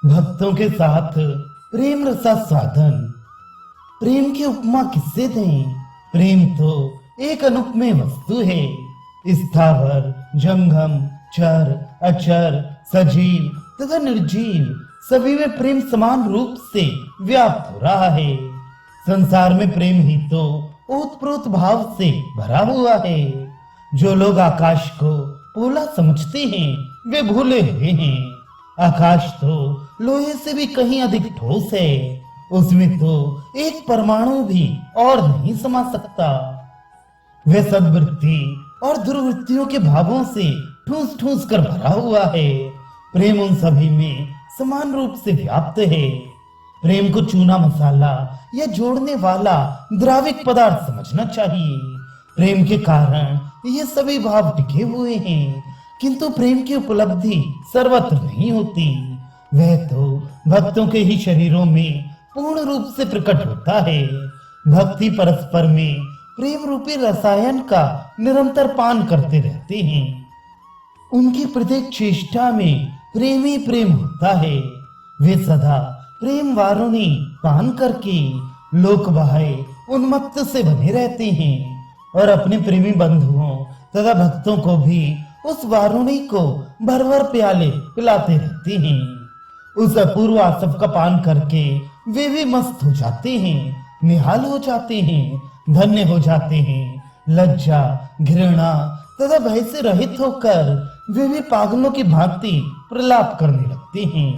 भक्तों के साथ प्रेम रसा साधन। प्रेम की उपमा किससे दें? प्रेम तो एक अनुपमेय वस्तु है। स्थावर, जंगम, चर, अचर, सजीव तथा निर्जीव सभी में प्रेम समान रूप से व्याप्त हो रहा है। संसार में प्रेम ही तो ओतप्रोत भाव से भरा हुआ है। जो लोग आकाश को पोला समझते हैं वे भूले हुए हैं। आकाश तो लोहे से भी कहीं अधिक ठोस है। उसमें तो एक परमाणु भी और नहीं समा सकता। वह सद्वृत्ति और दुर्वृत्तियों के भावों से ठूस ठूस कर भरा हुआ है। प्रेम उन सभी में समान रूप से व्याप्त है। प्रेम को चूना मसाला या जोड़ने वाला द्राविक पदार्थ समझना चाहिए। प्रेम के कारण ये सभी भाव टिके हुए हैं, किंतु प्रेम की उपलब्धि सर्वत्र नहीं होती। वह तो भक्तों के ही शरीरों में पूर्ण रूप से प्रकट होता है। भक्ति परस्पर में प्रेम रूपी रसायन का निरंतर पान करते रहते हैं। उनकी प्रत्येक चेष्टा में प्रेम ही प्रेम होता है। वे सदा प्रेम वारुणी पान करके लोक बहाए उन्मत्त से बने रहते हैं और अपने प्रेमी बंधुओं तथा भक्तों को भी उस वारुणी को भर भर प्याले पिलाते रहते हैं। उस अपूर्व आसव का पान करके वे भी मस्त हो जाते हैं, निहाल हो जाते हैं, धन्य हो जाते हैं। लज्जा, घृणा तथा भय से रहित होकर वे भी पागलों की भांति प्रलाप करने लगते हैं।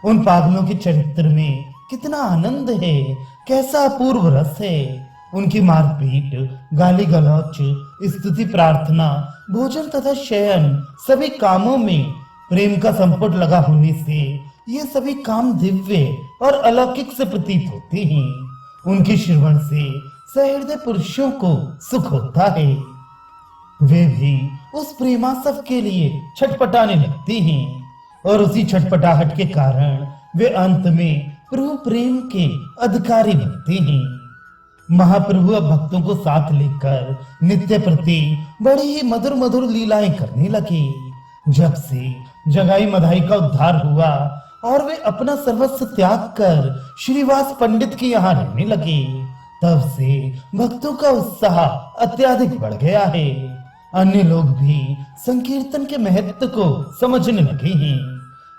उन पागलों के चरित्र में कितना आनंद है, कैसा अपूर्व रस है। उनकी मारपीट, गाली गलौच, स्तुति, प्रार्थना, भोजन तथा शयन सभी कामों में प्रेम का संपुट लगा होने से ये सभी काम दिव्य और अलौकिक से प्रतीत होते हैं। उनके श्रवण से सहृदय पुरुषों को सुख होता है। वे भी उस प्रेमासव के लिए छटपटाने लगते हैं और उसी छटपटाहट के कारण वे अंत में प्रभु प्रेम के अधिकारी बनते हैं। महाप्रभु अब भक्तों को साथ लेकर नित्य प्रति बड़ी ही मधुर मधुर लीलाएं करने लगे। जब से जगाई मधाई का उद्धार हुआ और वे अपना सर्वस्व त्याग कर श्रीवास पंडित के यहाँ रहने लगे, तब से भक्तों का उत्साह अत्यधिक बढ़ गया है। अन्य लोग भी संकीर्तन के महत्व को समझने लगे हैं।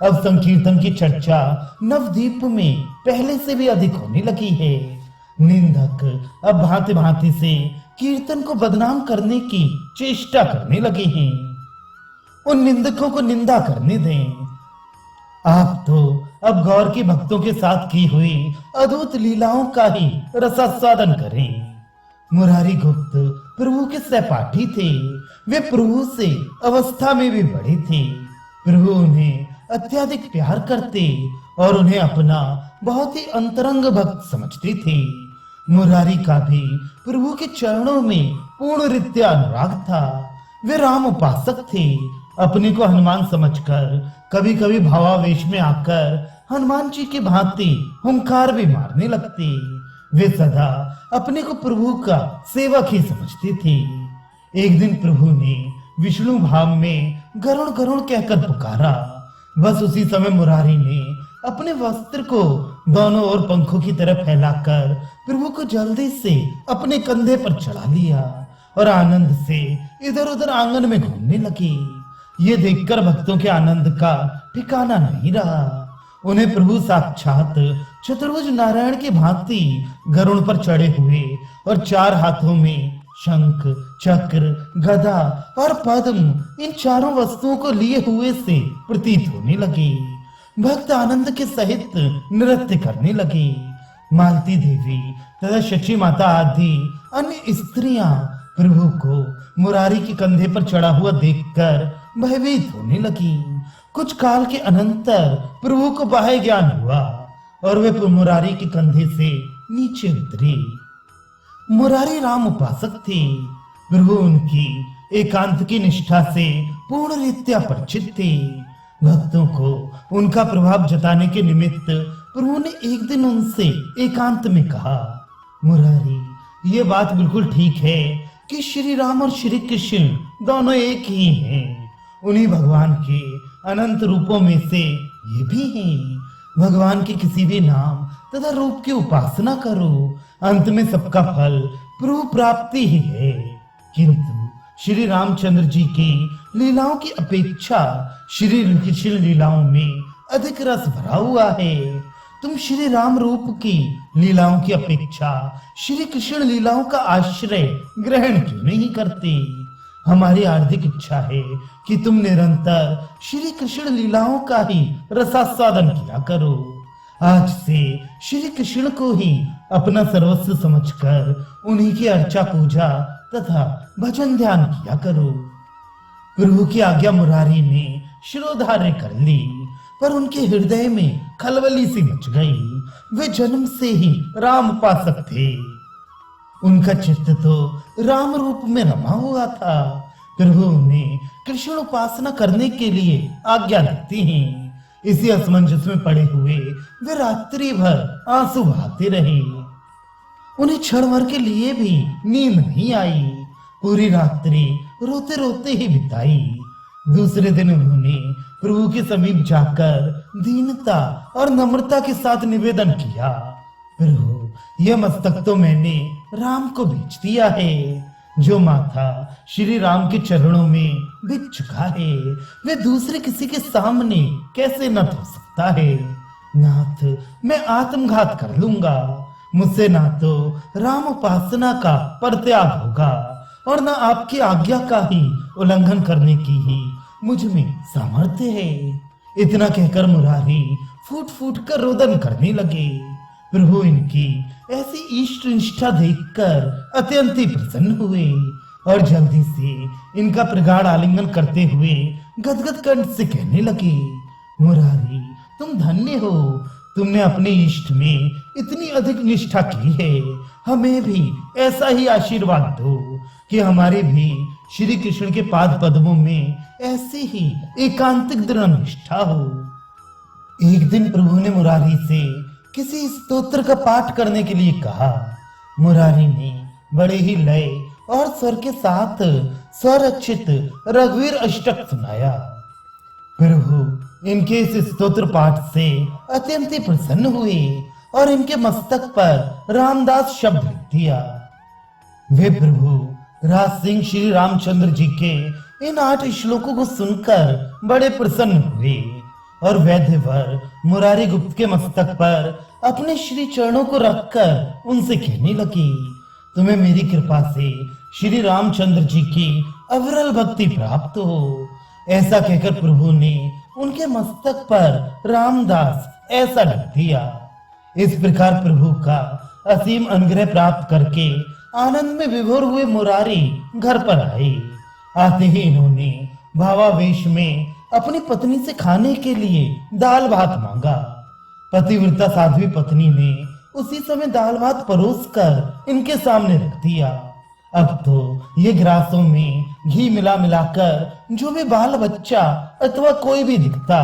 अब संकीर्तन की चर्चा नवद्वीप में पहले से भी अधिक होने लगी है। निंदक अब भांति भांति से कीर्तन को बदनाम करने की चेष्टा करने लगे हैं। उन निंदकों को निंदा करने दें। आप तो अब गौर की भक्तों के साथ की हुई अद्भुत लीलाओं का ही रसास्वादन करें। मुरारी गुप्त प्रभु के सहपाठी थे। वे प्रभु से अवस्था में भी बड़े थे। प्रभु उन्हें अत्यधिक प्यार करते और उन्हें अपना बहुत ही अंतरंग भक्त समझते थे। मुरारी का भी प्रभु के चरणों में पूर्ण रीत्या अनुराग था। वे राम उपासक थे। अपने को हनुमान समझकर कभी कभी भावावेश में आकर हनुमान जी की भांति हुंकार भी मारने लगते। वे सदा अपने को प्रभु का सेवक ही समझते थे। एक दिन प्रभु ने विष्णु भाव में गरुण गरुण कहकर पुकारा। बस उसी समय मुरारी ने अपने वस्त्र को दोनों ओर पंखों की तरह फैलाकर प्रभु को जल्दी से अपने कंधे पर चढ़ा लिया और आनंद से इधर उधर आंगन में घूमने लगे। ये देखकर भक्तों के आनंद का ठिकाना नहीं रहा। उन्हें प्रभु साक्षात चतुर्भुज नारायण की भांति गरुड़ पर चढ़े हुए और चार हाथों में शंख, चक्र, गदा और पद्म इन चारों वस्तुओं को लिए हुए से प्रतीत होने लगे। भक्त आनंद के सहित नृत्य करने लगे। मालती देवी तथा शची माता आदि अन्य स्त्रियां प्रभु को मुरारी के कंधे पर चढ़ा हुआ देखकर भयभीत होने लगी। कुछ काल के अनंतर प्रभु को बाह्य ज्ञान हुआ और वे मुरारी के कंधे से नीचे उतरे। मुरारी राम उपासक थे। प्रभु उनकी एकांत की निष्ठा से पूर्ण रीत्या परिचित थे। भक्तों को उनका प्रभाव जताने के निमित्त प्रभु ने एक दिन उनसे एकांत में कहा, मुरारी, ये बात बिल्कुल ठीक है कि श्री राम और श्री कृष्ण दोनों एक ही हैं। उन्हीं भगवान के अनंत रूपों में से ये भी हैं। भगवान के किसी भी नाम तथा रूप की उपासना करो, अंत में सबका फल प्रभु प्राप्ति ही है। किंतु श्री रामचंद्र जी की लीलाओं की अपेक्षा श्री कृष्ण लीलाओं में अधिक रस भरा हुआ है। तुम श्री राम रूप की लीलाओं की अपेक्षा श्री कृष्ण लीलाओं का आश्रय ग्रहण क्यों नहीं करते? हमारी हार्दिक इच्छा है कि तुम निरंतर श्री कृष्ण लीलाओं का ही रसास्वादन किया करो। आज से श्री कृष्ण को ही अपना सर्वस्व समझकर उन्हीं की अर्चा पूजा तथा भजन ध्यान किया करो। प्रभु की आज्ञा मुरारी ने शिरोधार्य कर ली, पर उनके हृदय में खलबली सी मच गई। वे जन्म से ही राम उपासक थे। उनका चित्त तो राम रूप में रमा हुआ था। प्रभु ने कृष्ण उपासना करने के लिए आज्ञा देती हैं। इसी असमंजस में पड़े हुए वे रात्रि भर आंसू बहाते रहे। उन्हें क्षण भर के लिए भी नींद नहीं आई। पूरी रात्रि रोते रोते ही बिताई। दूसरे दिन उन्होंने प्रभु के समीप जाकर दीनता और नम्रता के साथ निवेदन किया, प्रभु, यह मस्तक तो मैंने राम को बेच दिया है। जो माथा श्री राम के चरणों में बिक चुका है, वे दूसरे किसी के सामने कैसे न धो सकता है। नाथ, मैं आत्मघात कर लूंगा। मुझसे ना तो राम उपासना का परित्याग होगा और न आपकी आज्ञा का ही उल्लंघन करने की ही मुझ में सामर्थ्य है। इतना कहकर मुरारी फूट फूट कर रोदन करने लगे। प्रभु इनकी ऐसी इष्ट निष्ठा देखकर अत्यंत ही प्रसन्न हुए और जल्दी से इनका प्रगाढ़ आलिंगन करते हुए गदगद कंठ से कहने लगे, मुरारी, तुम धन्य हो। तुमने अपने इष्ट में इतनी अधिक निष्ठा की है। हमें भी ऐसा ही आशीर्वाद दो कि हमारे भी श्री कृष्ण के पाद पद्मों में ऐसी ही एकांतिक दृढ़ निष्ठा हो। एक दिन प्रभु ने मुरारी से किसी स्तोत्र का पाठ करने के लिए कहा। मुरारी ने बड़े ही लय और स्वर के साथ स्वरचित रघुवीर अष्टक सुनाया। प्रभु इनके इस स्तोत्र पाठ से अत्यंत ही प्रसन्न हुए और इनके मस्तक पर रामदास शब्द लिख दिया। वे प्रभु राज सिंह श्री रामचंद्र जी के इन 8 श्लोकों को सुनकर बड़े प्रसन्न हुए और वैद्यवर मुरारी गुप्त के मस्तक पर अपने श्री चरणों को रखकर उनसे कहने लगी, तुम्हें मेरी कृपा से श्री रामचंद्र जी की अविरल भक्ति प्राप्त हो। ऐसा कहकर प्रभु ने उनके मस्तक पर रामदास ऐसा लिख दिया। इस प्रकार प्रभु का असीम अनुग्रह प्राप्त करके आनंद में विभोर हुए मुरारी घर पर आए। आते ही इन्होंने भावावेश में अपनी पत्नी से खाने के लिए दाल भात मांगा। पतिव्रता साध्वी पत्नी ने उसी समय दाल भात परोसकर इनके सामने रख दिया। अब तो ये ग्रासों में घी मिला मिलाकर जो भी बाल बच्चा अथवा कोई भी दिखता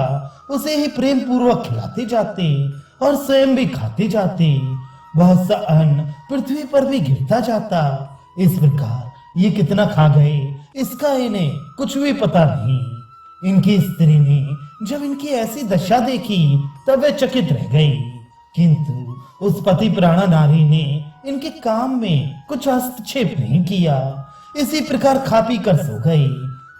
उसे ही प्रेम पूर्वक खिलाते जाते और स्वयं भी खाते जाते। बहुत सा अन्न पृथ्वी पर भी गिरता जाता। इस प्रकार ये कितना खा गए इसका इन्हें कुछ भी पता नहीं। इनकी स्त्री ने जब इनकी ऐसी दशा देखी तब वे चकित रह गई, किंतु उस पति प्राणा नारी ने इनके काम में कुछ हस्तक्षेप नहीं किया। इसी प्रकार खा पी कर सो गई।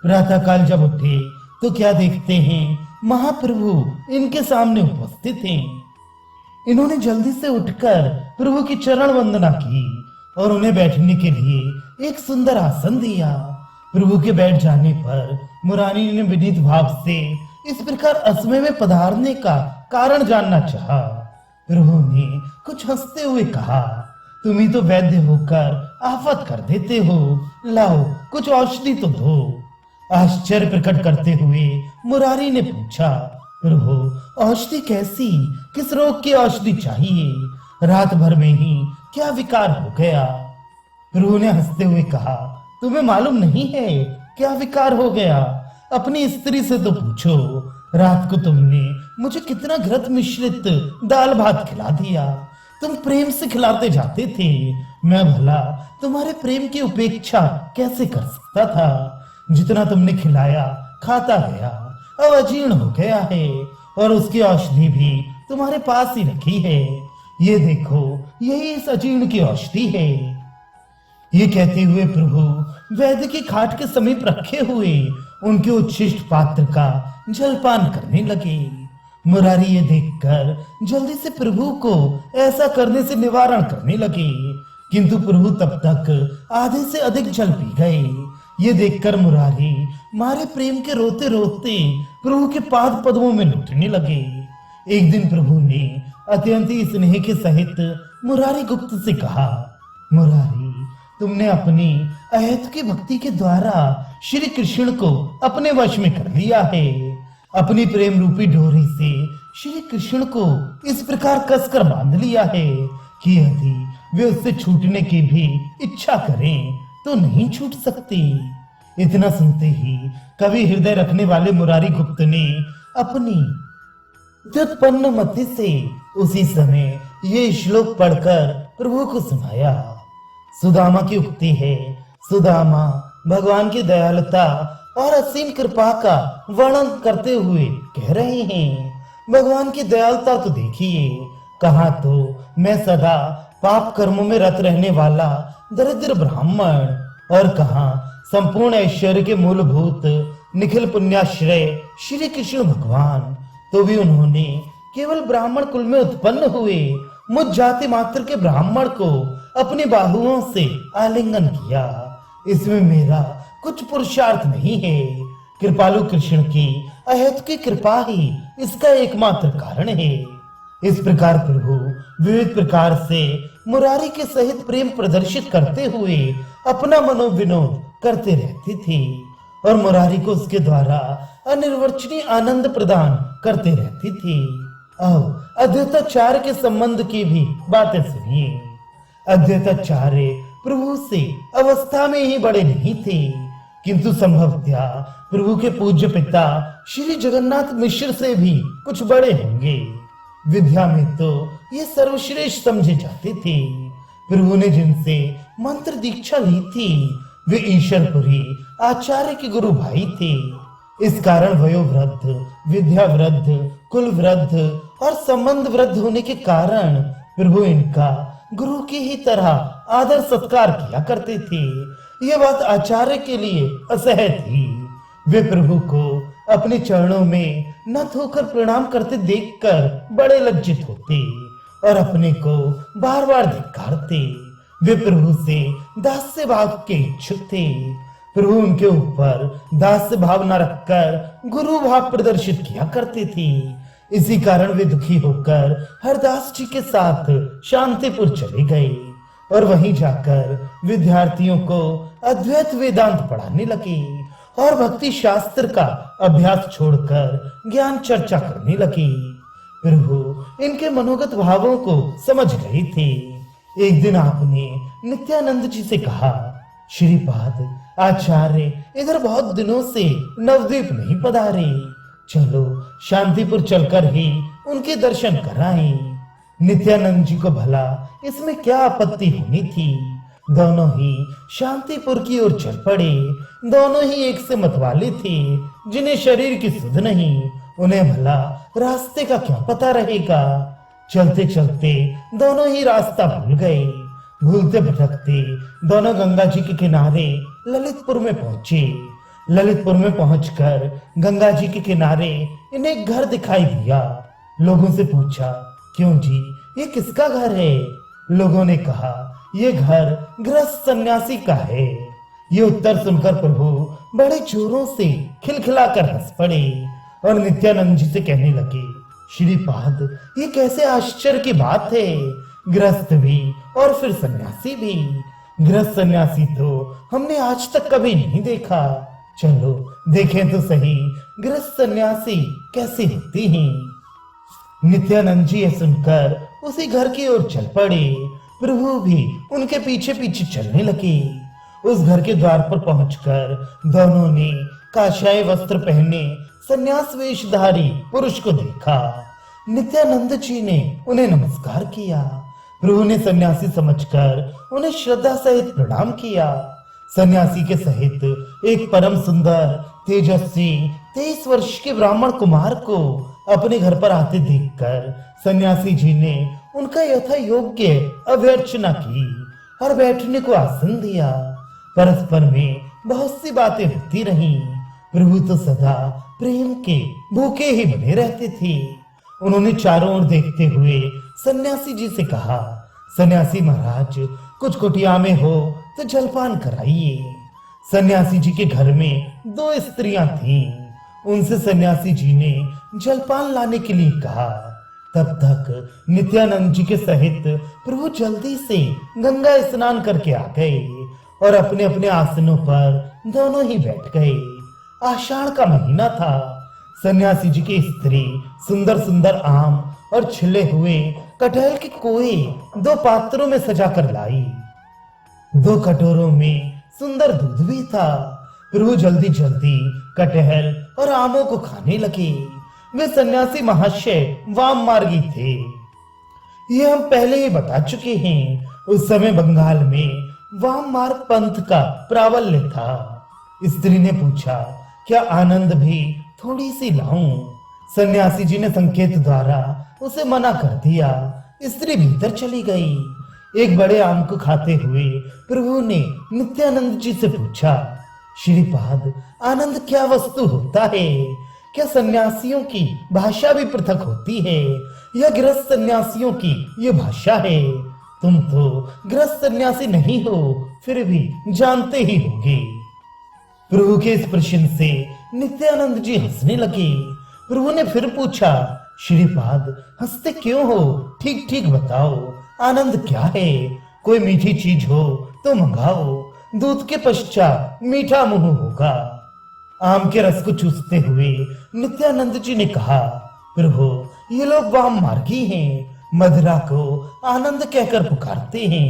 प्रातःकाल जब उठे तो क्या देखते हैं, महाप्रभु इनके सामने उपस्थित हैं। इन्होंने जल्दी से उठकर प्रभु की चरण वंदना की और उन्हें बैठने के लिए एक सुंदर आसन दिया। प्रभु के बैठ जाने पर मुरारी ने विनीत भाव से इस प्रकार असमय में पधारने का कारण जानना चाहा। प्रभु ने कुछ हंसते हुए कहा, तुम ही तो वैद्य होकर आफत कर देते हो, लाओ कुछ औषधि तो दो। आश्चर्य प्रकट करते हुए मुरारी ने पूछा, प्रभु औषधि कैसी, किस रोग की औषधि चाहिए? रात भर में ही क्या विकार हो गया? प्रभु ने हंसते हुए कहा, तुम्हें मालूम नहीं है क्या विकार हो गया? अपनी स्त्री से तो पूछो। रात को तुमने मुझे कितना घृत मिश्रित दाल भात खिला दिया। तुम प्रेम से खिलाते जाते थे, मैं भला तुम्हारे प्रेम की उपेक्षा कैसे कर सकता था? जितना तुमने खिलाया खाता गया, अब अजीर्ण हो गया है और उसकी औषधि भी तुम्हारे पास ही रखी है। ये देखो, यही इस अजीर्ण की औषधि है। ये कहते हुए प्रभु वैद्य की खाट के समीप रखे हुए उनके उच्छिष्ट पात्र का जलपान करने लगे। मुरारी ये देखकर जल्दी से प्रभु को ऐसा करने से निवारण करने लगे, किंतु प्रभु तब तक आधे से अधिक जल पी गए। ये देखकर मुरारी मारे प्रेम के रोते रोते प्रभु के पाद पद्मों में लुटने लगे। एक दिन प्रभु ने अत्यंत ही स्नेह के सहित मुरारी गुप्त से कहा, मुरारी, तुमने अपनी अहेतु की भक्ति के द्वारा श्री कृष्ण को अपने वश में कर लिया है। अपनी प्रेम रूपी डोरी से श्री कृष्ण को इस प्रकार कसकर बांध लिया है कि यदि वे उससे छूटने की भी इच्छा करें तो नहीं छूट सकती। इतना सुनते ही कवि हृदय रखने वाले मुरारी गुप्त ने अपनी व्युत्पन्न मति से उसी समय ये श्लोक पढ़कर प्रभु को सुनाया। सुदामा की उक्ति है, सुदामा भगवान की दयालुता और असीम कृपा का वर्णन करते हुए कह रहे हैं, भगवान की दयालुता तो देखिए, कहाँ तो मैं सदा पाप कर्मों में रत रहने वाला दरिद्र ब्राह्मण और कहाँ संपूर्ण ऐश्वर्य के मूलभूत निखिल पुण्याश्रय श्री कृष्ण भगवान। तो भी उन्होंने केवल ब्राह्मण कुल में उत्पन्न हुए मुझ जाति मात्र के ब्राह्मण को अपनी बाहुओं से आलिंगन किया। इसमें मेरा कुछ पुरुषार्थ नहीं है। कृपालु कृष्ण की अहेतु की कृपा ही इसका एकमात्र कारण है। इस प्रकार प्रभु विविध प्रकार से मुरारी के सहित प्रेम प्रदर्शित करते हुए अपना मनोविनोद करते रहते थे और मुरारी को उसके द्वारा अनिर्वचनीय आनंद प्रदान करते रहते थे। अब अद्वैताचार्य के संबंध की भी बातें सुनिए। अद्वैताचार्य प्रभु से अवस्था में ही बड़े नहीं थे, किंतु संभवतः प्रभु के पूज्य पिता श्री जगन्नाथ मिश्र से भी कुछ बड़े होंगे। विद्या में तो ये सर्वश्रेष्ठ समझे जाते थे। प्रभु ने जिनसे मंत्र दीक्षा ली थी वे ईश्वरपुरी आचार्य के गुरु भाई थे। इस कारण वयोवृद्ध, विद्या वृद्ध, कुल वृद्ध और संबंध वृद्ध होने के कारण प्रभु इनका गुरु की ही तरह आदर सत्कार किया करते थे। यह बात आचार्य के लिए असह्य थी। वे प्रभु को अपने चरणों में नत होकर प्रणाम करते देखकर बड़े लज्जित होते और अपने को बार बार धिक्कारते। वे प्रभु से दास्य भाव के इच्छुक थे। प्रभु उनके ऊपर दास्य भाव न रखकर गुरु भाव प्रदर्शित किया करते थे। इसी कारण वे दुखी होकर हरदास जी के साथ शांतिपुर चले गए और वहीं जाकर विद्यार्थियों को अद्वैत वेदांत पढ़ाने लगे और भक्ति शास्त्र का अभ्यास छोड़कर ज्ञान चर्चा करने लगे। प्रभु इनके मनोगत भावों को समझ गए थे। एक दिन आपने नित्यानंद जी से कहा, श्रीपाद आचार्य इधर बहुत दिनों से नवद्वीप नहीं पधारे, चलो शांतिपुर चलकर ही उनके दर्शन कराएं। नित्यानंद जी को भला इसमें क्या आपत्ति होनी थी। दोनों ही शांतिपुर की ओर चल पड़े। दोनों ही एक से मतवाले थे, जिन्हें शरीर की सुध नहीं, उन्हें भला रास्ते का क्या पता रहेगा। चलते चलते दोनों ही रास्ता भूल गए। भूलते भटकते दोनों गंगा जी के किनारे ललितपुर में पहुंचे। ललितपुर में पहुंचकर गंगा जी के किनारे इन्हें घर दिखाई दिया। लोगों से पूछा, क्यों जी, ये किसका घर है? लोगों ने कहा, ये घर गृहस्थ सन्यासी का है। ये उत्तर सुनकर प्रभु बड़े जोरों से खिलखिलाकर हंस पड़े और नित्यानंद जी से कहने लगे, श्रीपाद ये कैसे आश्चर्य की बात है। गृहस्थ भी और फिर सन्यासी भी। गृहस्थ सन्यासी तो हमने आज तक कभी नहीं देखा। चलो देखें तो सही गृहस्थ सन्यासी कैसे होते हैं। नित्यानंद जी यह सुनकर उसी घर की ओर चल पड़े। प्रभु भी उनके पीछे पीछे चलने लगे। उस घर के द्वार पर पहुंचकर दोनों ने काशाय वस्त्र पहने सन्यास वेशधारी पुरुष को देखा। नित्यानंद जी ने उन्हें नमस्कार किया। प्रभु ने सन्यासी समझकर उन्हें श्रद्धा सहित प्रणाम किया। सन्यासी के सहित एक परम सुंदर तेजस्वी 23 वर्ष के ब्राह्मण कुमार को अपने घर पर आते देखकर सन्यासी जी ने उनका यथा योग्य अभ्यर्चना की और बैठने को आसन दिया। परस्पर में बहुत सी बातें होती रहीं। प्रभु तो सदा प्रेम के भूखे ही बने रहते थे। उन्होंने चारों ओर देखते हुए सन्यासी जी से कहा, सन्यासी महाराज, कुछ कुटिया में हो तो जलपान कराइए। सन्यासी जी के घर में 2 स्त्रियां थीं। उनसे सन्यासी जी ने जलपान लाने के लिए कहा। तब तक नित्यानंद जी के सहित प्रभु जल्दी से गंगा स्नान करके आ गए और अपने अपने आसनों पर दोनों ही बैठ गए। आषाढ़ का महीना था। सन्यासी जी की स्त्री सुंदर सुंदर आम और छिले हुए कटहल के कोए 2 पात्रों में सजा कर लाई। 2 कटोरों में सुंदर दूध भी था। प्रभु जल्दी जल्दी कटहल और आमों को खाने लगे। वे सन्यासी महाशय वाम मार्गी थे। ये हम पहले ही बता चुके हैं। उस समय बंगाल में वाम मार्ग पंथ का प्राबल्य था। स्त्री ने पूछा, क्या आनंद भी थोड़ी सी लाऊं? सन्यासी जी ने संकेत द्वारा उसे मना कर दिया। स्त्री भीतर चली गई। एक बड़े आम को खाते हुए प्रभु ने नित्यानंद जी से पूछा, श्रीपाद, आनंद क्या वस्तु होता है? क्या सन्यासियों की भाषा भी पृथक होती है या गृहस्थ सन्यासियों की ये भाषा है? तुम तो गृहस्थ सन्यासी नहीं हो, फिर भी जानते ही होगे। प्रभु के इस प्रश्न से नित्यानंद जी हंसने लगे। प्रभु ने फिर पूछा, श्रीपाद, हंसते क्यों हो? ठीक ठीक बताओ, आनंद क्या है? कोई मीठी चीज हो तो मंगाओ। दूध के पश्चात मीठा मुंह होगा। आम के रस को चूसते हुए नित्यानंद जी ने कहा, प्रभु, ये लोग वाम मार्गी हैं, मदिरा को आनंद कहकर पुकारते हैं।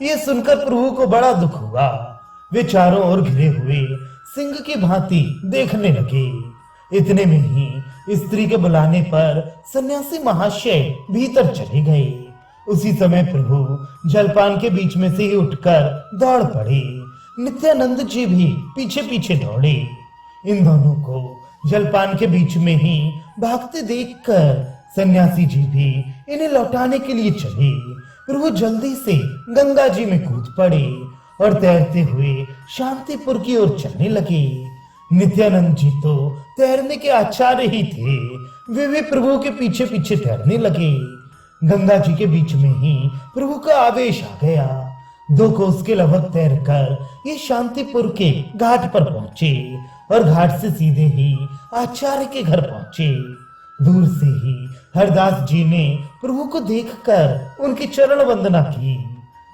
ये सुनकर प्रभु को बड़ा दुख हुआ। वे चारों ओर घिरे हुए सिंह की भांति देखने लगे। इतने में ही स्त्री के बुलाने पर सन्यासी महाशय भीतर चले गए। उसी समय प्रभु जलपान के बीच में से ही उठकर दौड़ पड़े। नित्यानंद जी भी पीछे पीछे दौड़े। इन दोनों को जलपान के बीच में ही भागते देखकर सन्यासी जी भी इन्हें लौटाने के लिए चले। प्रभु जल्दी से गंगा जी में कूद पड़े और तैरते हुए शांतिपुर की ओर चलने लगे। नित्यानंद जी तो तैरने के आचार्य ही थे। वे भी प्रभु के पीछे पीछे तैरने लगे। गंगा जी के बीच में ही प्रभु का आवेश आ गया। 2 कोस के लगभग तैरकर ये शांतिपुर के घाट पर पहुंचे और घाट से सीधे ही आचार्य के घर पहुंचे। दूर से ही हरदास जी ने प्रभु को देखकर उनकी चरण वंदना की,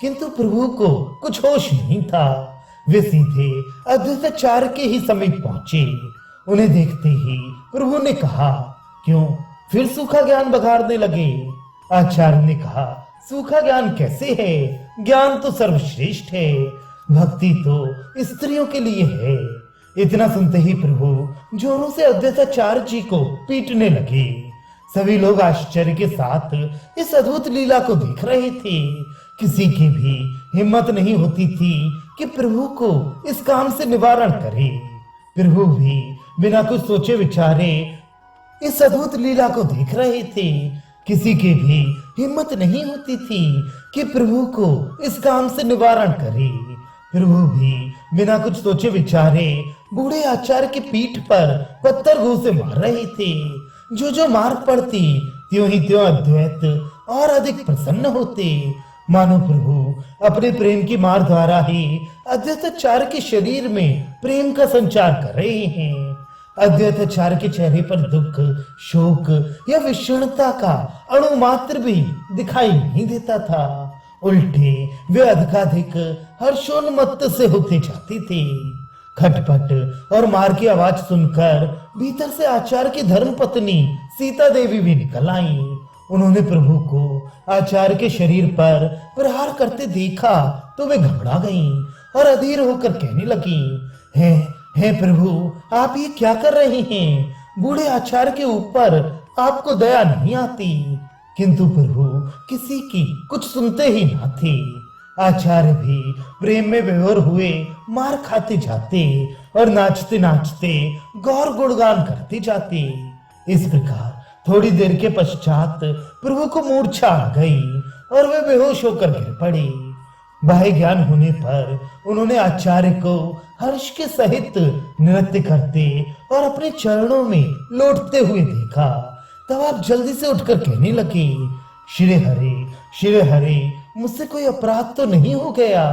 किंतु प्रभु को कुछ होश नहीं था। वे सीधे अद्वैताचार्य के ही समीप पहुंचे। उन्हें देखते ही प्रभु ने कहा, क्यों फिर सूखा ज्ञान बघाड़ने लगे? आचार्य ने कहा, सूखा ज्ञान कैसे है? ज्ञान तो सर्वश्रेष्ठ है। भक्ति तो स्त्रियों के लिए है। इतना सुनते ही प्रभु जोरों से अद्वैताचार्य जी को पीटने लगे। सभी लोग आश्चर्य के साथ इस अद्भुत लीला को देख रहे थे। किसी की भी हिम्मत नहीं होती थी कि प्रभु को इस काम से निवारण करे। प्रभु भी बिना कुछ सोचे विचारे इस अद्भुत लीला को देख रहे थे। किसी की भी हिम्मत नहीं होती थी कि प्रभु को इस काम से निवारण करे। प्रभु भी बिना कुछ सोचे विचारे बूढ़े आचार्य की पीठ पर पत्थर घूंसे मार रहे थे। जो जो मार पड़ती त्यों ही त्यों अद्वैत और अधिक प्रसन्न होते, मानो प्रभु अपने प्रेम की मार द्वारा ही अद्वैताचार्य के शरीर में प्रेम का संचार कर रहे हैं। अद्वैताचार्य के चेहरे पर दुख, शोक या विषणता का अणु मात्र भी दिखाई नहीं देता था। उल्टे वे अधिकाधिक हर्षोन्मत्त से होते जाते थे। खटपट और मार की आवाज सुनकर भीतर से आचार्य की धर्मपत्नी सीता देवी भी निकल आई। उन्होंने प्रभु को आचार्य के शरीर पर प्रहार करते देखा तो वे घबरा गईं और अधीर होकर कहने लगी, हे प्रभु, आप ये क्या कर रहे हैं? बूढ़े आचार्य के ऊपर आपको दया नहीं आती। किंतु प्रभु किसी की कुछ सुनते ही ना थे। आचार्य भी प्रेम में विभोर हुए मार खाते जाते और नाचते नाचते गौर गुणगान करते जाते। इस प्रकार थोड़ी देर के पश्चात प्रभु को मूर्छा आ गई और वे बेहोश होकर गिर पड़े। बाह्य ज्ञान होने पर उन्होंने आचार्य को हर्ष के सहित नृत्य करते और अपने चरणों में लौटते हुए देखा। तब आप जल्दी से उठकर कहने लगे, श्री हरे, मुझसे कोई अपराध तो नहीं हो गया?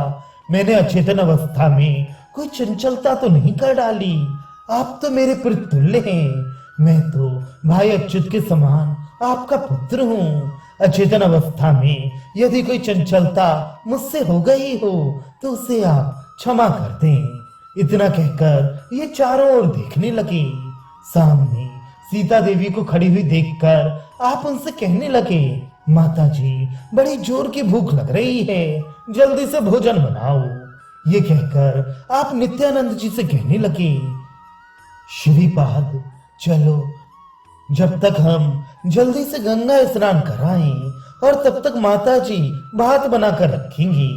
मैंने अचेतन अवस्था में कोई चंचलता तो नहीं कर डाली? आप तो मेरे पितृतुल्य हैं। मैं तो भाई अच्युत के समान आपका पुत्र हूँ। अचेतन अवस्था में यदि कोई चंचलता मुझसे हो गई हो तो उसे आप क्षमा कर दें। इतना कहकर ये चारों ओर देखने लगे। सामने सीता देवी को खड़ी हुई देखकर आप उनसे कहने लगे, माता जी, बड़ी जोर की भूख लग रही है, जल्दी से भोजन बनाओ। ये कहकर आप नित्यानंद जी से कहने लगे, श्रीपाद, चलो, जब तक हम जल्दी से गंगा स्नान कराएं और तब तक माता जी भात बनाकर रखेंगी।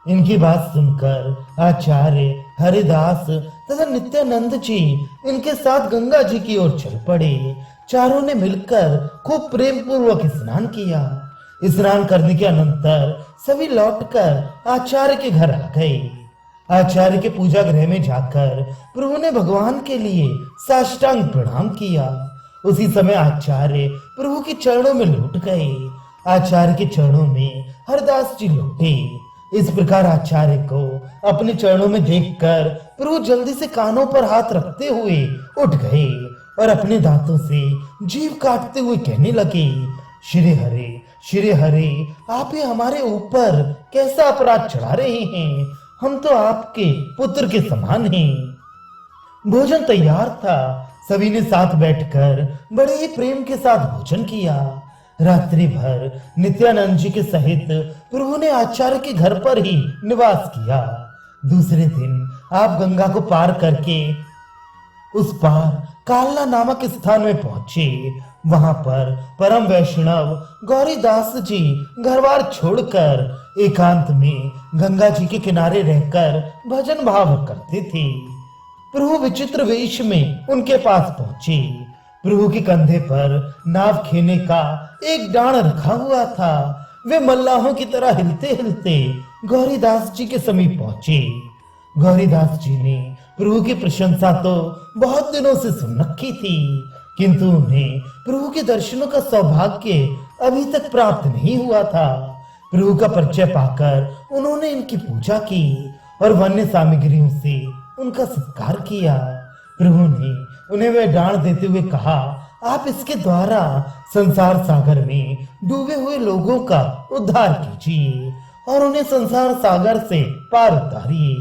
इनकी बात सुनकर आचार्य हरिदास तथा नित्यानंद जी इनके साथ गंगा जी की ओर चल पड़े। चारों ने मिलकर खूब प्रेम पूर्वक स्नान किया। स्नान करने के अनंतर सभी लौटकर आचार्य के घर आ गए। आचार्य के पूजा गृह में जाकर प्रभु ने भगवान के लिए साष्टांग प्रणाम किया। उसी समय आचार्य प्रभु के चरणों में लौट गए। आचार्य के चरणों में हरदास जी लौटे। इस प्रकार आचार्य को अपने चरणों में देखकर प्रभु जल्दी से कानों पर हाथ रखते हुए उठ गए और अपने दांतों से जीभ काटते हुए कहने लगे, श्री हरे, आप ये हमारे ऊपर कैसा अपराध चढ़ा रहे हैं? हम तो आपके पुत्र के समान हैं। भोजन तैयार था। सभी ने साथ बैठकर बड़े ही प्रेम के साथ भोजन किया। रात्रि भर नित्यानंद जी के सहित प्रभु ने आचार्य के घर पर ही निवास किया। दूसरे दिन आप गंगा को पार करके उस पार कालना नामक स्थान में पहुंचे। वहां पर परम वैष्णव गौरीदास जी घरबार छोड़कर एकांत में गंगा जी के किनारे रहकर भजन भाव करते थे। प्रभु विचित्र वेश में उनके पास पहुंचे। प्रभु के कंधे पर नाव खेने का एक डांड रखा हुआ था। वे मल्लाहों की तरह हिलते हिलते गौरीदास जी के समीप पहुंचे। गौरीदास जी ने प्रभु की प्रशंसा तो बहुत दिनों से सुन रखी थी, किंतु उन्हें प्रभु के दर्शनों का सौभाग्य अभी तक प्राप्त नहीं हुआ था। प्रभु का परिचय पाकर उन्होंने इनकी पूजा की और वन्य सामग्रियों से उनका सत्कार किया। प्रभु ने उन्हें वह डांड देते हुए कहा, आप इसके द्वारा संसार सागर में डूबे हुए लोगों का उद्धार कीजिए और उन्हें संसार सागर से पार उतारिए।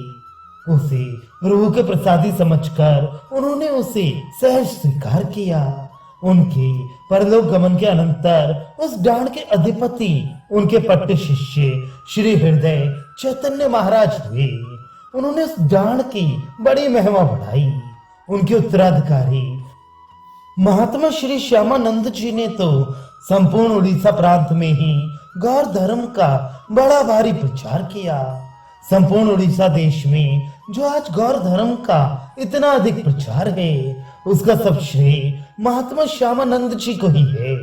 उसे प्रभु के प्रसादी समझकर उन्होंने उसे सहज स्वीकार किया। उनके परलोक गमन के अनंतर उस डांड के अधिपति उनके पट्ट शिष्य श्री हृदय चैतन्य महाराज हुए। उन्होंने उस डांड की बड़ी महिमा बढ़ाई। उनके उत्तराधिकारी महात्मा श्री श्यामानंद जी ने तो संपूर्ण उड़ीसा प्रांत में ही गौर धर्म का बड़ा भारी प्रचार किया। संपूर्ण उड़ीसा देश में जो आज गौर धर्म का इतना अधिक प्रचार है, उसका सब श्रेय महात्मा श्यामानंद जी को ही है।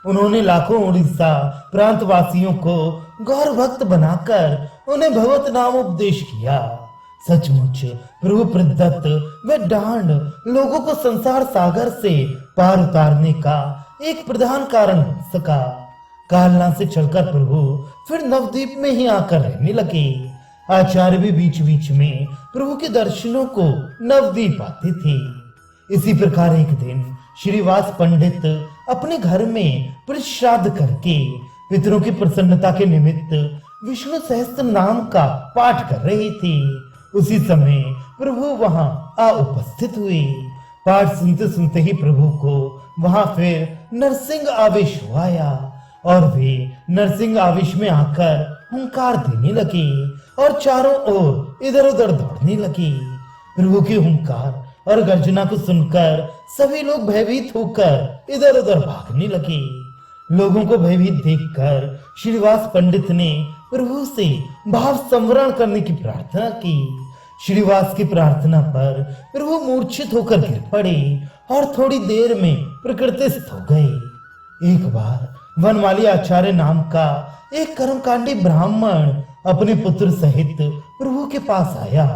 उन्होंने लाखों उड़ीसा प्रांत वासियों को गौर भक्त बनाकर उन्हें भगवत नाम उपदेश किया। सचमुच प्रभु प्रदत्त व डांड लोगों को संसार सागर से पार उतारने का एक प्रधान कारण बन सका। कालना से चलकर प्रभु फिर नवद्वीप में ही आकर रहने लगे। आचार्य भी बीच बीच में प्रभु के दर्शनों को नवद्वीप आते थे। इसी प्रकार एक दिन श्रीवास पंडित अपने घर में श्राद्ध करके पितरों की प्रसन्नता के निमित्त विष्णु सहस्त्र नाम का पाठ कर रहे थे। उसी समय प्रभु वहां आ उपस्थित हुए। पाठ सुनते सुनते ही प्रभु को वहां फिर नरसिंह आवेश हो आया और वे नरसिंह आवेश में आकर हुंकार देने लगे और चारों ओर इधर उधर दौड़ने लगे। प्रभु के हुंकार और गर्जना को सुनकर सभी लोग भयभीत होकर इधर उधर भागने लगे। लोगों को भयभीत देखकर श्रीवास पंडित ने प्रभु से भाव संवरण करने की प्रार्थना की। श्रीवास की प्रार्थना पर प्रभु मूर्छित होकर गिर पड़े और थोड़ी देर में प्रकृतिस्थ हो गए। एक बार वनमाली आचार्य नाम का एक कर्मकांडी ब्राह्मण अपने पुत्र सहित प्रभु के पास आया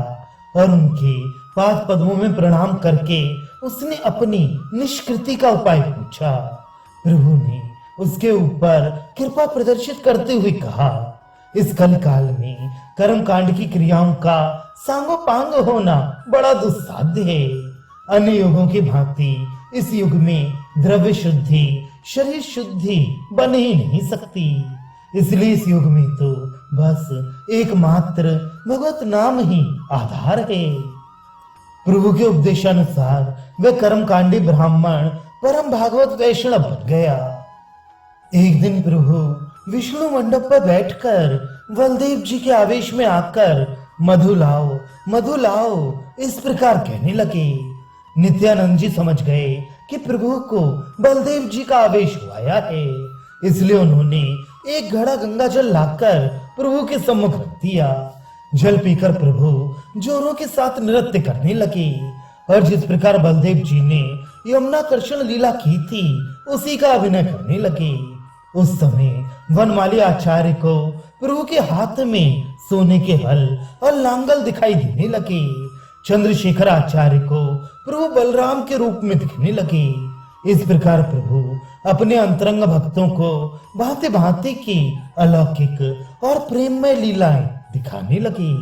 और उनके पाद पद्मों में प्रणाम करके उसने अपनी निष्कृति का उपाय पूछा। प्रभु ने उसके ऊपर कृपा प्रदर्शित करते हुए कहा, इस कल काल में कर्मकांड की क्रियाओं का सांगोपांग होना बड़ा दुस्साध्य है। अन्य युगों की भांति इस युग में द्रव्य शुद्धि शरीर शुद्धि बन ही नहीं सकती। इसलिए इस युग में तो बस एकमात्र भगवत नाम ही आधार है। प्रभु के उपदेशानुसार वह कर्मकांडी ब्राह्मण परम भागवत वैष्णव बन गया। एक दिन प्रभु विष्णु मंडप पर बैठकर बलदेव जी के आवेश में आकर मधु लाओ इस प्रकार कहने लगे। नित्यानंद जी समझ गए कि प्रभु को बलदेव जी का आवेश हुआ है, इसलिए उन्होंने एक घड़ा गंगा जल लाकर प्रभु के सम्मुख रख दिया। जल पीकर प्रभु जोरों के साथ नृत्य करने लगे और जिस प्रकार बलदेव जी ने यमुनाकर्षण लीला की थी उसी का अभिनय करने लगे। उस समय वनमाली आचार्य को प्रभु के हाथ में सोने के हल और लांगल दिखाई देने लगे। चंद्रशेखर आचार्य को प्रभु बलराम के रूप में दिखने लगे। इस प्रकार प्रभु अपने अंतरंग भक्तों को भांति भांति की अलौकिक और प्रेममय लीलाएं दिखाने लगे।